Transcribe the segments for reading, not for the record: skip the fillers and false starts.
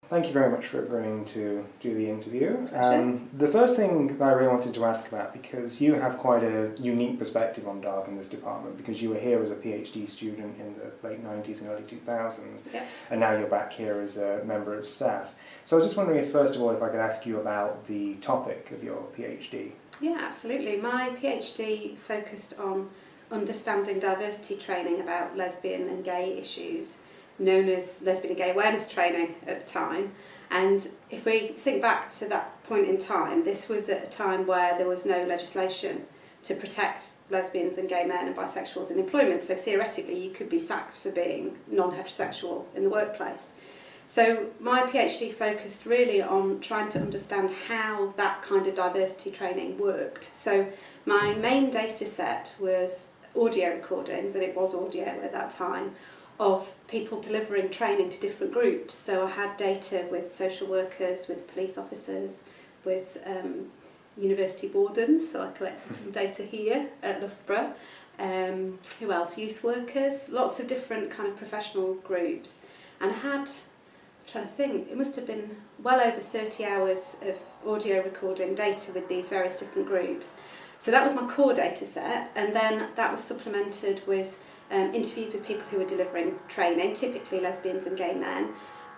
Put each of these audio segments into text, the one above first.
Thank you very much for agreeing to do the interview. The first thing that I really wanted to ask about, because you have quite a unique perspective on DARG in this department, because you were here as a PhD student in the late 90s and early 2000s, and now you're back here as a member of staff. So I was just wondering if, first of all, if I could ask you about the topic of your PhD. Yeah, absolutely. My PhD focused on understanding diversity training about lesbian and gay issues, known as lesbian and gay awareness training at the time. And if we think back to that point in time, this was at a time where there was no legislation to protect lesbians and gay men and bisexuals in employment, so theoretically you could be sacked for being non-heterosexual in the workplace. So my PhD focused really on trying to understand how that kind of diversity training worked. So my main data set was audio recordings, and it was audio at that time, of people delivering training to different groups. So I had data with social workers, with police officers, with university wardens, so I collected some data here at Loughborough. Who else? Youth workers, lots of different kind of professional groups. And I had, I'm trying to think, it must have been well over 30 hours of audio recording data with these various different groups. So that was my core data set, and then that was supplemented with interviews with people who were delivering training, typically lesbians and gay men,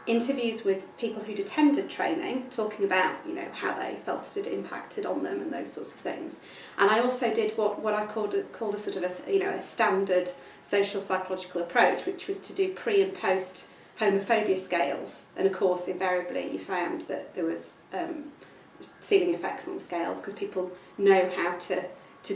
interviews with people who'd attended training, talking about how they felt it had impacted on them and those sorts of things. And I also did what I called a sort of a standard social psychological approach, which was to do pre and post homophobia scales. And of course, invariably, you found that there was ceiling effects on the scales because people know how to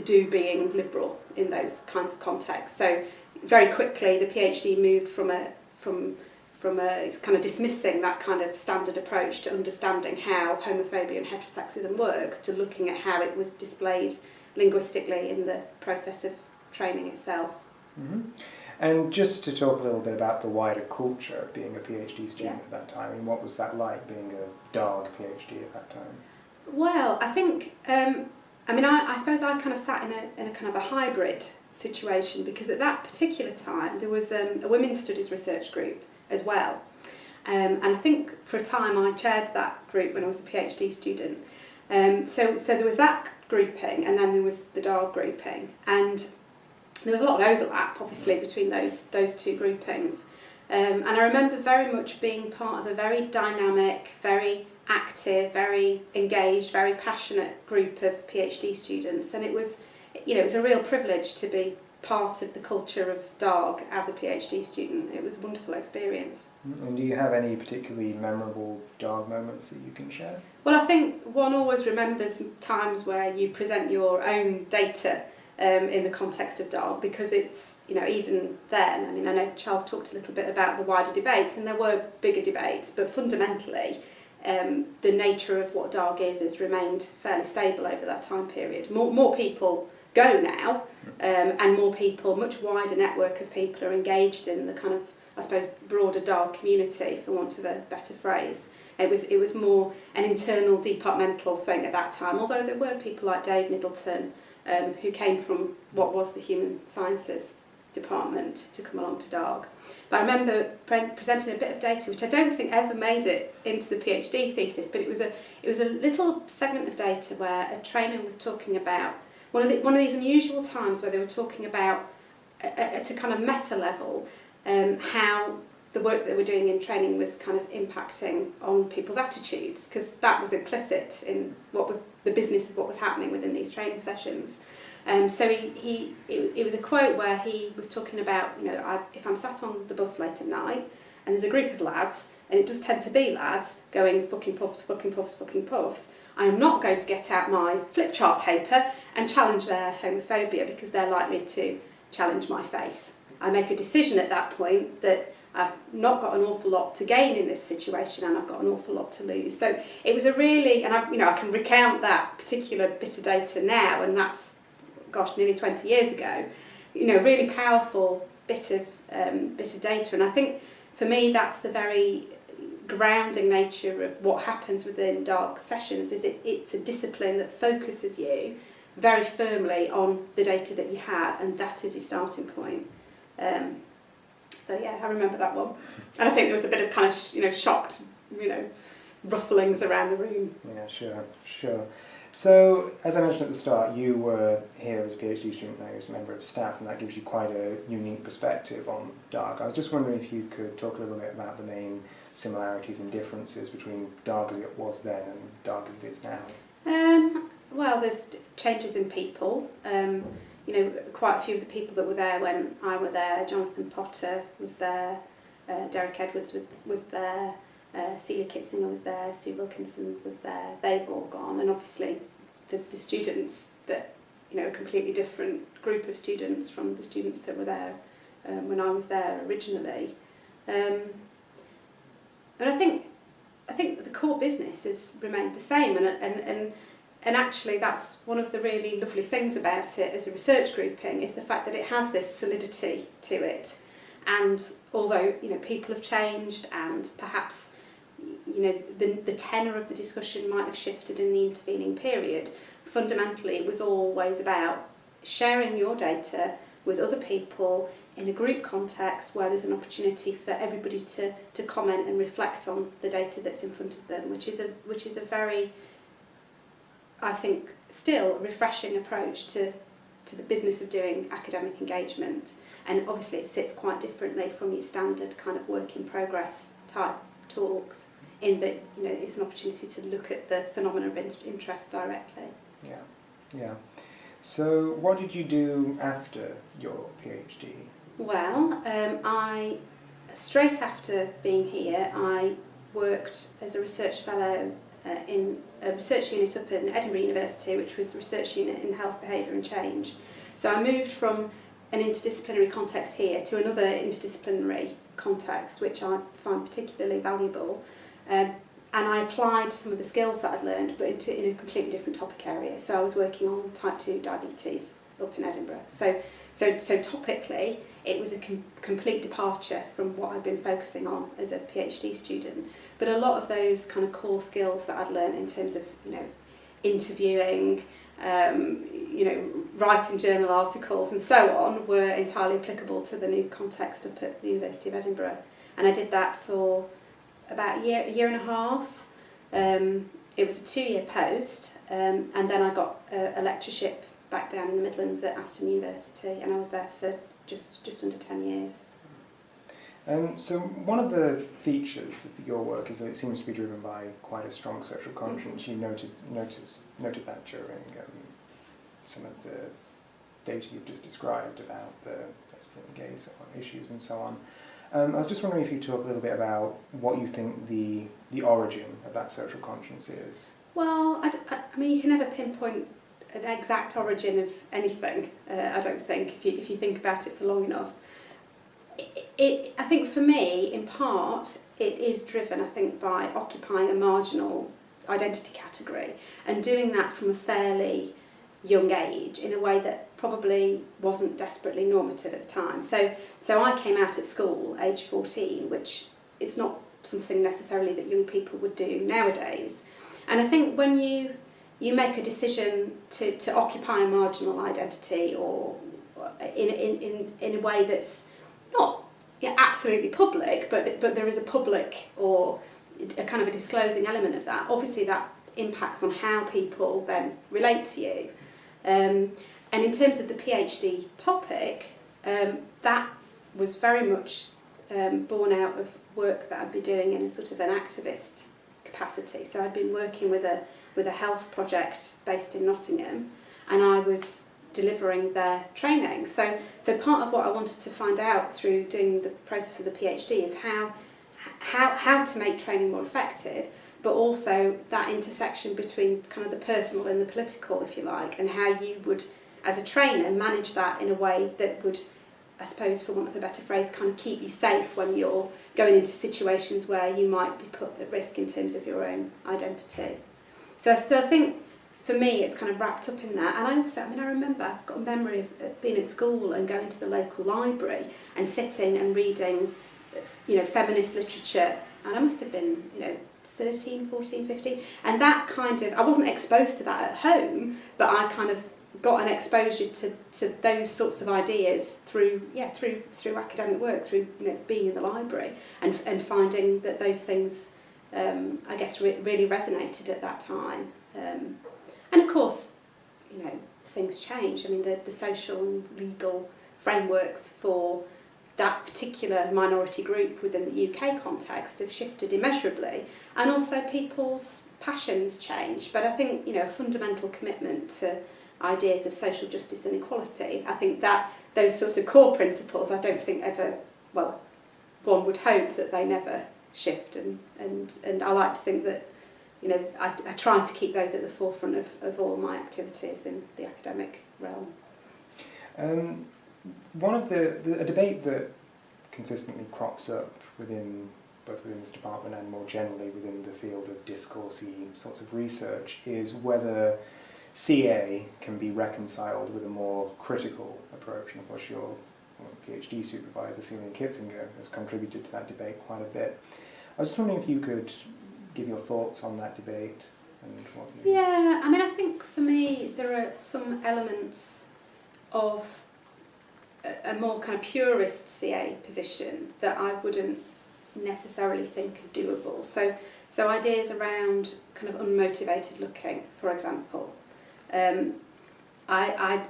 do being liberal in those kinds of contexts. So very quickly the PhD moved from a kind of dismissing that kind of standard approach to understanding how homophobia and heterosexism works, to looking at how it was displayed linguistically in the process of training itself. Mm-hmm. And just to talk a little bit about the wider culture of being a PhD student at that time, I mean, what was that like, being a DARG PhD at that time? Well, I think, I suppose I kind of sat in a kind of a hybrid situation, because at that particular time there was a women's studies research group as well. And I think for a time I chaired that group when I was a PhD student. So there was that grouping, and then there was the DARG grouping. And there was a lot of overlap, obviously, between those two groupings. And I remember very much being part of a very dynamic, very active, very engaged, very passionate group of PhD students. And it was a real privilege to be part of the culture of DARG as a PhD student. It was a wonderful experience. And do you have any particularly memorable DARG moments that you can share? Well, I think one always remembers times where you present your own data in the context of DARG, because it's, even then, I know Charles talked a little bit about the wider debates, and there were bigger debates, but fundamentally the nature of what DARG is has remained fairly stable over that time period. More people go now, and more people, much wider network of people are engaged in the kind of, I suppose, broader DARG community, for want of a better phrase. It was more an internal departmental thing at that time, although there were people like Dave Middleton who came from what was the Human Sciences department to come along to DARG. But I remember presenting a bit of data which I don't think ever made it into the PhD thesis, but it was a little segment of data where a trainer was talking about one of these unusual times where they were talking about at a kind of meta level how the work that we're doing in training was kind of impacting on people's attitudes, because that was implicit in what was the business of what was happening within these training sessions. So it was a quote where he was talking about, if I'm sat on the bus late at night and there's a group of lads, and it does tend to be lads going fucking puffs, fucking puffs, fucking puffs, I am not going to get out my flip chart paper and challenge their homophobia, because they're likely to challenge my face. I make a decision at that point that I've not got an awful lot to gain in this situation, and I've got an awful lot to lose. So it was a really, and I can recount that particular bit of data now, and that's, nearly 20 years ago. Really powerful bit of data, and I think for me that's the very grounding nature of what happens within DARG sessions. Is it's a discipline that focuses you very firmly on the data that you have, and that is your starting point. So yeah, I remember that one, and I think there was a bit of kind of shocked rufflings around the room. Yeah, sure. So, as I mentioned at the start, you were here as a PhD student, now as a member of staff, and that gives you quite a unique perspective on DARG. I was just wondering if you could talk a little bit about the main similarities and differences between DARG as it was then and DARG as it is now. Well, there's changes in people. Quite a few of the people that were there when I were there, Jonathan Potter was there, Derek Edwards was there, Celia Kitzinger was there, Sue Wilkinson was there. They've all gone, and obviously the students that, a completely different group of students from the students that were there when I was there originally. And I think the core business has remained the same, and actually that's one of the really lovely things about it as a research grouping, is the fact that it has this solidity to it. And although people have changed, and perhaps the tenor of the discussion might have shifted in the intervening period, fundamentally it was always about sharing your data with other people in a group context where there's an opportunity for everybody to comment and reflect on the data that's in front of them, which is a very, I think, still refreshing approach to the business of doing academic engagement. And obviously it sits quite differently from your standard kind of work in progress type talks, in that it's an opportunity to look at the phenomena of interest directly. Yeah. So what did you do after your PhD? Well, I straight after being here, I worked as a research fellow in a research unit up in Edinburgh University, which was the research unit in health, behaviour and change. So I moved from an interdisciplinary context here to another interdisciplinary context, which I find particularly valuable. And I applied some of the skills that I'd learned, but in a completely different topic area. So I was working on type 2 diabetes up in Edinburgh. So topically, it was a complete departure from what I'd been focusing on as a PhD student. But a lot of those kind of core skills that I'd learned in terms of, interviewing, writing journal articles and so on, were entirely applicable to the new context up at the University of Edinburgh. And I did that for about a year and a half. It was a 2-year post, and then I got a lectureship back down in the Midlands at Aston University, and I was there for just under 10 years. So one of the features of your work is that it seems to be driven by quite a strong sexual conscience. You noted that during some of the data you've just described about the lesbian and gay issues and so on. I was just wondering if you talk a little bit about what you think the origin of that social conscience is. Well, I mean, you can never pinpoint an exact origin of anything, I don't think, if you think about it for long enough. I think for me, in part, it is driven, I think, by occupying a marginal identity category and doing that from a fairly young age in a way that probably wasn't desperately normative at the time. So I came out at school, age 14, which is not something necessarily that young people would do nowadays. And I think when you make a decision to occupy a marginal identity, or in a way that's not absolutely public, but there is a public or a kind of a disclosing element of that, obviously that impacts on how people then relate to you. And in terms of the PhD topic, that was very much born out of work that I'd been doing in a sort of an activist capacity. So I'd been working with a health project based in Nottingham, and I was delivering their training. So part of what I wanted to find out through doing the process of the PhD is how to make training more effective, but also that intersection between kind of the personal and the political, if you like, and how you would, as a trainer, manage that in a way that would, I suppose, for want of a better phrase, kind of keep you safe when you're going into situations where you might be put at risk in terms of your own identity. So I think for me it's kind of wrapped up in that. And I remember, I've got a memory of being at school and going to the local library and sitting and reading, feminist literature, and I must have been, 13, 14, 15, and that kind of, I wasn't exposed to that at home, but I kind of got an exposure to those sorts of ideas through academic work, through being in the library and finding that those things I guess, really resonated at that time. And of course, you know, things change. I mean, the social and legal frameworks for that particular minority group within the UK context have shifted immeasurably, and also people's passions change. But I think, you know, a fundamental commitment to ideas of social justice and equality, I think that those sorts of core principles, I don't think ever, well, one would hope that they never shift, and I like to think that, you know, I try to keep those at the forefront of all my activities in the academic realm. One of a debate that consistently crops up both within this department and more generally within the field of discoursey sorts of research is whether CA can be reconciled with a more critical approach. And of course your PhD supervisor, Celia Kitzinger, has contributed to that debate quite a bit. I was just wondering if you could give your thoughts on that debate and what you... Yeah, I mean, I think for me there are some elements of a more kind of purist CA position that I wouldn't necessarily think are doable. So ideas around kind of unmotivated looking, for example. I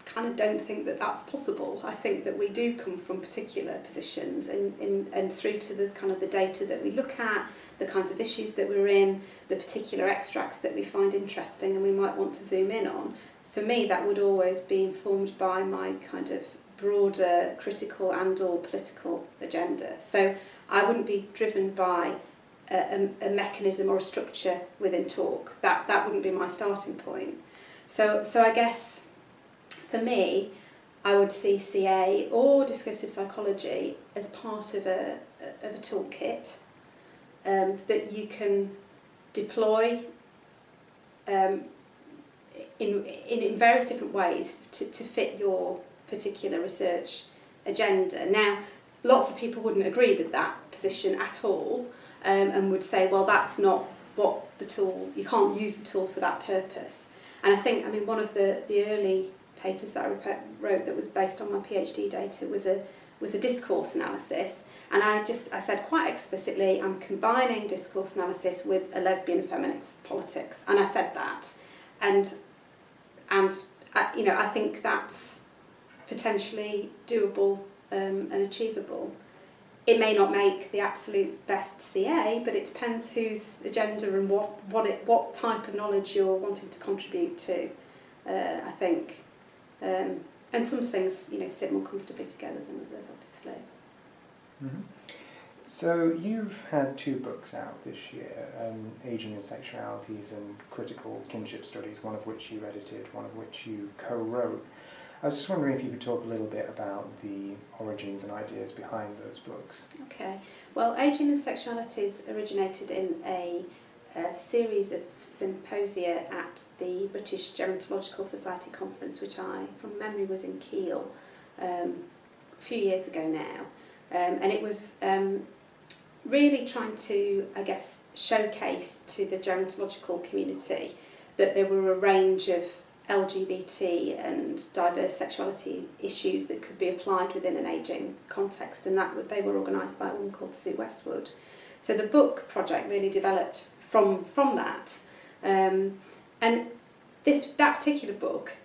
kind of don't think that that's possible. I think that we do come from particular positions and through to the kind of the data that we look at, the kinds of issues that we're in, the particular extracts that we find interesting and we might want to zoom in on. For me, that would always be informed by my kind of broader critical and or political agenda. So I wouldn't be driven by a mechanism or a structure within talk. That wouldn't be my starting point. So I guess for me, I would see CA or discursive psychology as part of a toolkit that you can deploy in various different ways to fit your particular research agenda. Now, lots of people wouldn't agree with that position at all, and would say, well, that's not what the tool, you can't use the tool for that purpose. And I think, I mean, one of the early papers that I wrote that was based on my PhD data was a discourse analysis, and I said quite explicitly, I'm combining discourse analysis with a lesbian feminist politics, and I said that, and you know, I think that's potentially doable and achievable. It may not make the absolute best CA, but it depends whose agenda and what type of knowledge you're wanting to contribute to, I think. And some things, you know, sit more comfortably together than others, obviously. Mm-hmm. So you've had 2 books out this year, Aging and Sexualities and Critical Kinship Studies, one of which you edited, one of which you co-wrote. I was just wondering if you could talk a little bit about the origins and ideas behind those books. Okay. Well, Aging and Sexualities originated in a series of symposia at the British Gerontological Society conference, which from memory, was in Kiel a few years ago now. And it was really trying to, I guess, showcase to the gerontological community that there were a range of LGBT and diverse sexuality issues that could be applied within an ageing context, and that they were organised by a woman called Sue Westwood. So the book project really developed from that, and that particular book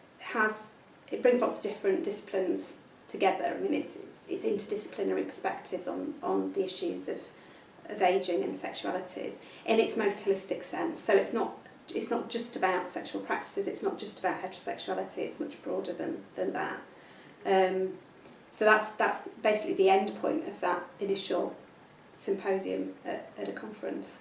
brings lots of different disciplines together. I mean, it's interdisciplinary perspectives on the issues of ageing and sexualities in its most holistic sense. So it's not just about sexual practices, it's not just about heterosexuality, it's much broader than that. So that's basically the end point of that initial symposium at a conference.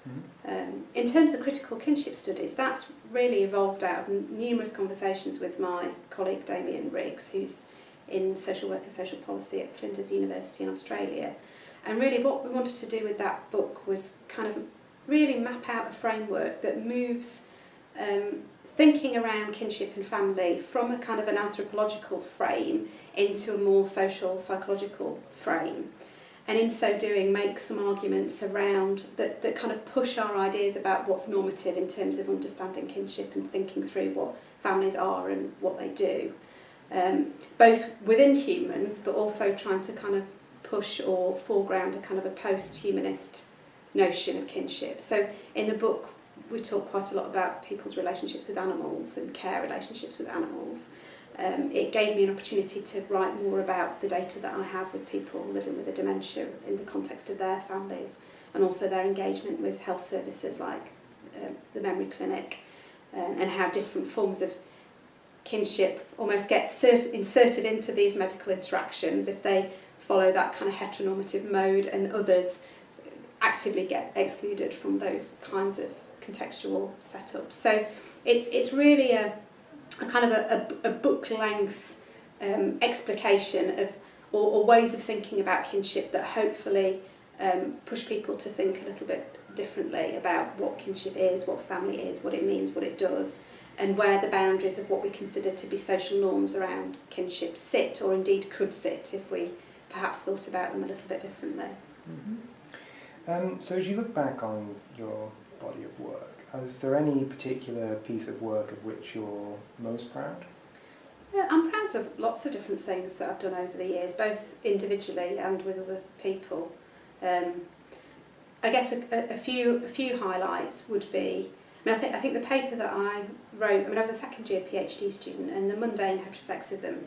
Mm-hmm. In terms of critical kinship studies, that's really evolved out of numerous conversations with my colleague Damien Riggs, who's in social work and social policy at Flinders University in Australia. And really what we wanted to do with that book was kind of really map out a framework that moves thinking around kinship and family from a kind of an anthropological frame into a more social, psychological frame. And in so doing, make some arguments around that kind of push our ideas about what's normative in terms of understanding kinship and thinking through what families are and what they do. Both within humans, but also trying to kind of push or foreground a kind of a post-humanist notion of kinship. So in the book we talk quite a lot about people's relationships with animals and care relationships with animals. It gave me an opportunity to write more about the data that I have with people living with a dementia in the context of their families, and also their engagement with health services like the memory clinic, and how different forms of kinship almost get inserted into these medical interactions if they follow that kind of heteronormative mode, and others actively get excluded from those kinds of contextual setups. So it's really a kind of a book-length explication of or ways of thinking about kinship that hopefully push people to think a little bit differently about what kinship is, what family is, what it means, what it does, and where the boundaries of what we consider to be social norms around kinship sit, or indeed could sit if we perhaps thought about them a little bit differently. Mm-hmm. So as you look back on your body of work, is there any particular piece of work of which you're most proud? Yeah, I'm proud of lots of different things that I've done over the years, both individually and with other people. I guess a few highlights would be, I think the paper that I wrote, I was a second year PhD student, and the mundane heterosexism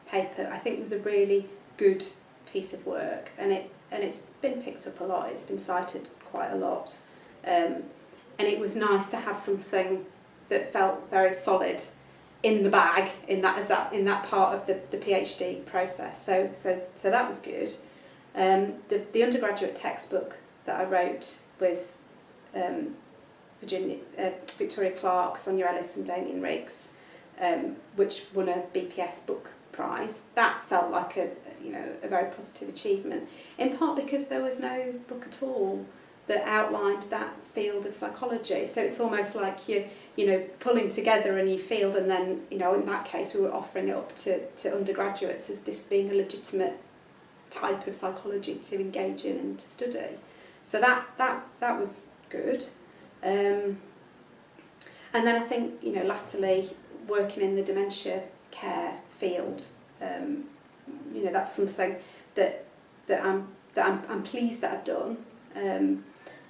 paper I think was a really good piece of work, and it's been picked up a lot, it's been cited quite a lot, and it was nice to have something that felt very solid in the bag in that part of the PhD process. So that was good. The undergraduate textbook that I wrote with Victoria Clark, Sonia Ellis and Damien Riggs, which won a BPS book prize, that felt like a very positive achievement, in part because there was no book at all that outlined that field of psychology. So it's almost like you're pulling together a new field, and then in that case we were offering it up to undergraduates as this being a legitimate type of psychology to engage in and to study. So that was good. And then I think latterly working in the dementia care field, that's something that I'm pleased that I've done.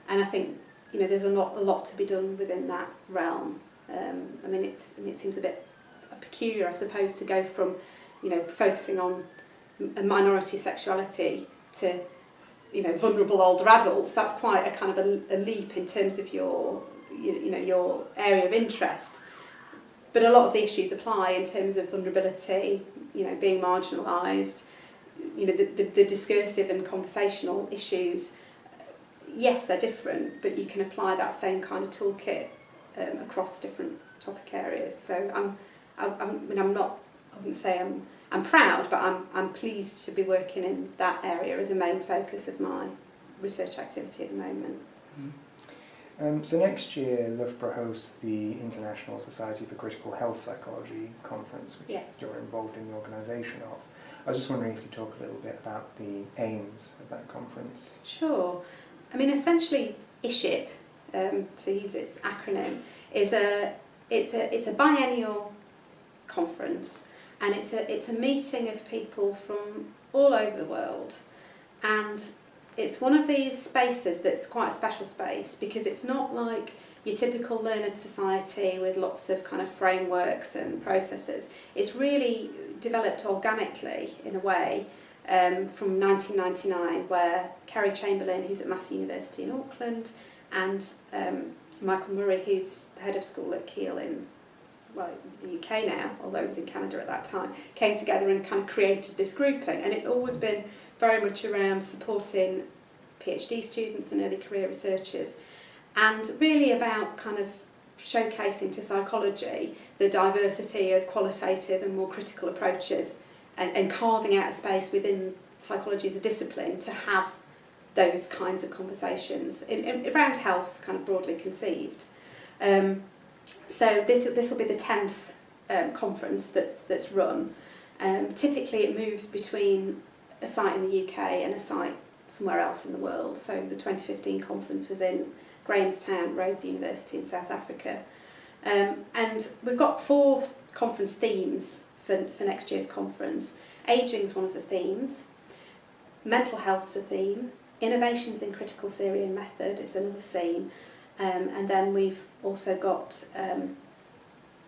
And I think there's a lot to be done within that realm. It seems a bit peculiar, I suppose, to go from focusing on a minority sexuality to vulnerable older adults. That's quite a kind of a leap in terms of your area of interest. But a lot of the issues apply in terms of vulnerability, being marginalised, the discursive and conversational issues. Yes, they're different, but you can apply that same kind of toolkit across different topic areas. So I wouldn't say I'm proud, but I'm pleased to be working in that area as a main focus of my research activity at the moment. So next year, Loughborough hosts the International Society for Critical Health Psychology conference, which you're involved in the organisation of. I was just wondering if you could talk a little bit about the aims of that conference. Sure. Essentially, ISHIP, to use its acronym, it's a biennial conference, and it's a meeting of people from all over the world, and it's one of these spaces that's quite a special space because it's not like your typical learned society with lots of kind of frameworks and processes. It's really developed organically in a way from 1999, where Kerry Chamberlain, who's at Massey University in Auckland, and Michael Murray, who's the head of school at Keele in the UK now, although he was in Canada at that time, came together and kind of created this grouping. And it's always been very much around supporting PhD students and early career researchers, and really about kind of showcasing to psychology the diversity of qualitative and more critical approaches, and carving out a space within psychology as a discipline to have those kinds of conversations around health, kind of broadly conceived. So this will be the 10th conference that's run. Typically it moves between a site in the UK and a site somewhere else in the world. So the 2015 conference was in Grahamstown, Rhodes University in South Africa. And we've got 4 conference themes for next year's conference. Ageing is one of the themes, mental health is a theme, innovations in critical theory and method is another theme, and then we've also got, let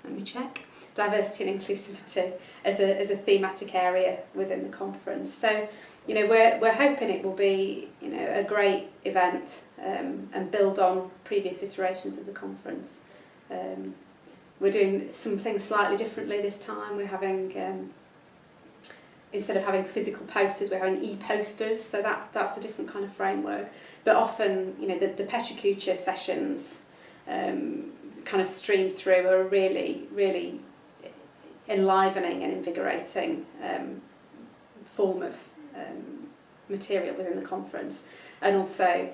me check, diversity and inclusivity as a thematic area within the conference. So, you know, we're hoping it will be, you know, a great event and build on previous iterations of the conference. We're doing some things slightly differently this time. We're having, instead of having physical posters, we're having e-posters, so that's a different kind of framework. But often, you know, the Pechakucha sessions kind of streamed through are a really, really enlivening and invigorating form of material within the conference. And also,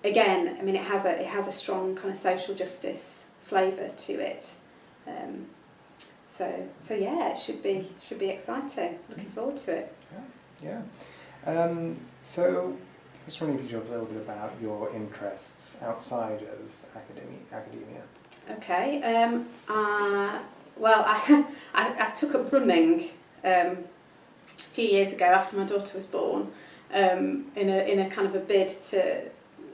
again, I mean, it has a strong kind of social justice flavour to it. So yeah, it should be exciting. Looking forward to it. Yeah. So I was wondering if you could talk a little bit about your interests outside of academia. Okay. Well, I took up running a few years ago after my daughter was born, in a kind of a bid to,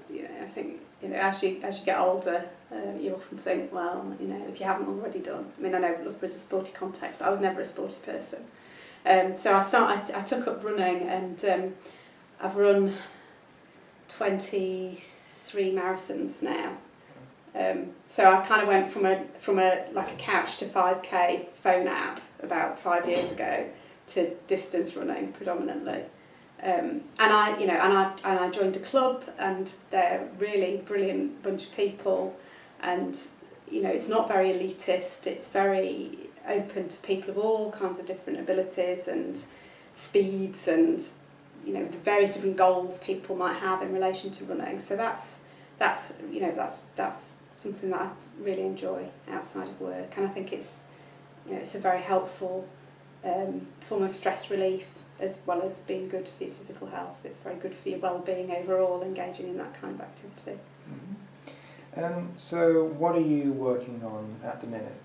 you know, I think, you know, as you get older, you often think, well, you know, if you haven't already done. I mean, I know Loughborough's a sporty context, but I was never a sporty person. So I took up running, and I've run 23 marathons now. So I kind of went from a like a couch to 5k phone app about 5 years ago to distance running predominantly. And I joined a club, and they're a really brilliant bunch of people, and you know, it's not very elitist, it's very open to people of all kinds of different abilities and speeds, and you know, the various different goals people might have in relation to running. So that's something that I really enjoy outside of work, and I think it's, you know, it's a very helpful form of stress relief, as well as being good for your physical health. It's very good for your well-being overall, engaging in that kind of activity. Mm-hmm. So what are you working on at the minute?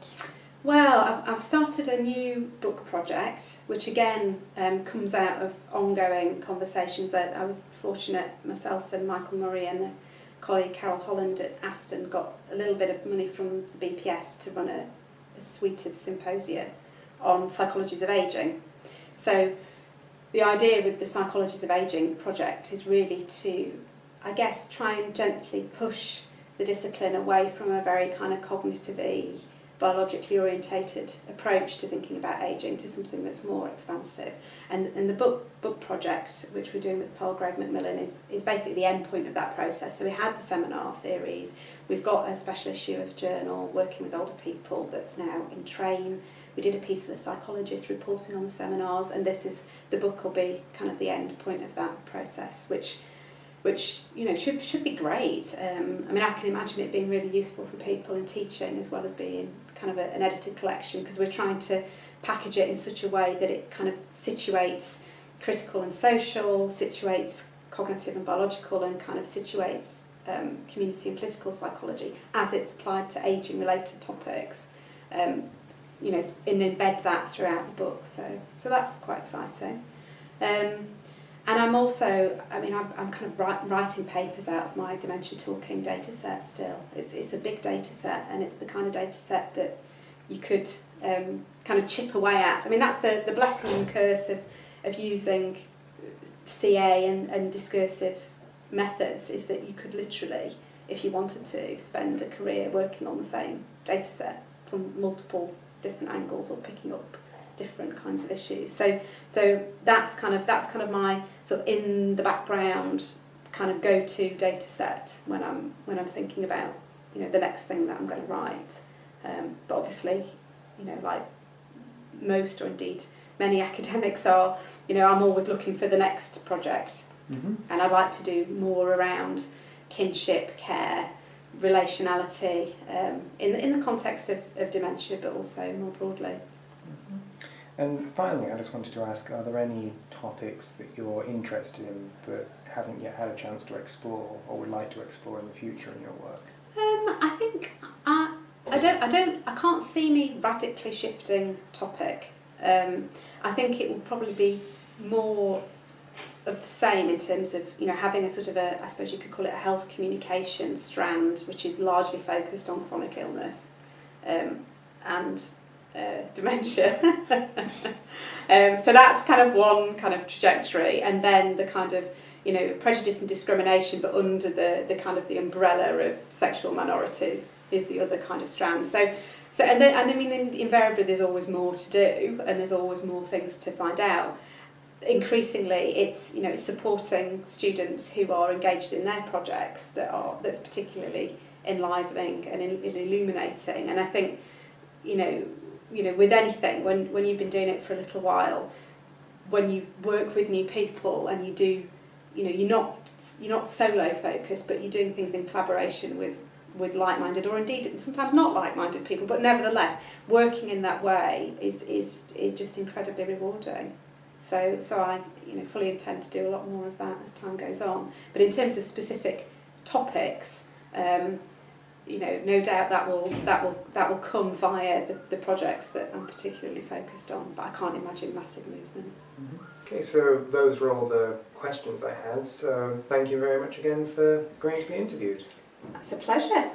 Well, I've started a new book project, which again comes out of ongoing conversations. I was fortunate, myself and Michael Murray and a colleague Carol Holland at Aston got a little bit of money from the BPS to run a suite of symposia on psychologies of ageing. So the idea with the Psychologies of Ageing project is really to, I guess, try and gently push the discipline away from a very kind of cognitively, biologically orientated approach to thinking about ageing to something that's more expansive. And the book project, which we're doing with Palgrave Macmillan, is basically the end point of that process. So we had the seminar series, we've got a special issue of a journal working with older people that's now in train. We did a piece for the psychologist reporting on the seminars, and the book will be kind of the end point of that process, which you know should be great. I mean, I can imagine it being really useful for people in teaching, as well as being kind of an edited collection, because we're trying to package it in such a way that it kind of situates critical and social, situates cognitive and biological, and kind of situates community and political psychology as it's applied to ageing related topics. You know, and embed that throughout the book. So that's quite exciting. And I'm also, I mean, I'm kind of writing papers out of my dementia talking data set still. It's a big data set, and it's the kind of data set that you could kind of chip away at. I mean, that's the blessing and the curse of using CA and discursive methods, is that you could literally, if you wanted to, spend a career working on the same data set from multiple different angles, or picking up different kinds of issues. So that's kind of my sort of in the background kind of go-to data set when I'm thinking about, you know, the next thing that I'm going to write. But obviously, you know, like most, or indeed many academics are, you know, I'm always looking for the next project. Mm-hmm. And I'd like to do more around kinship, care, relationality, in the context of dementia, but also more broadly. Mm-hmm. And finally, I just wanted to ask, are there any topics that you're interested in but haven't yet had a chance to explore, or would like to explore in the future in your work? I think I can't see me radically shifting topic. I think it will probably be more of the same in terms of, you know, having a sort of a, I suppose you could call it a health communication strand, which is largely focused on chronic illness and dementia. So that's kind of one kind of trajectory, and then the kind of, you know, prejudice and discrimination, but under the kind of the umbrella of sexual minorities is the other kind of strand. So and I mean, invariably there's always more to do, and there's always more things to find out. Increasingly, it's, you know, it's supporting students who are engaged in their projects that's particularly enlivening and illuminating. And I think, you know, with anything, when you've been doing it for a little while, when you work with new people and you do, you know, you're not solo focused, but you're doing things in collaboration with like-minded, or indeed sometimes not like-minded people, but nevertheless working in that way is just incredibly rewarding. So I, you know, fully intend to do a lot more of that as time goes on. But in terms of specific topics, you know, no doubt that will come via the projects that I'm particularly focused on. But I can't imagine massive movement. Mm-hmm. Okay, so those were all the questions I had. So thank you very much again for agreeing to be interviewed. It's a pleasure.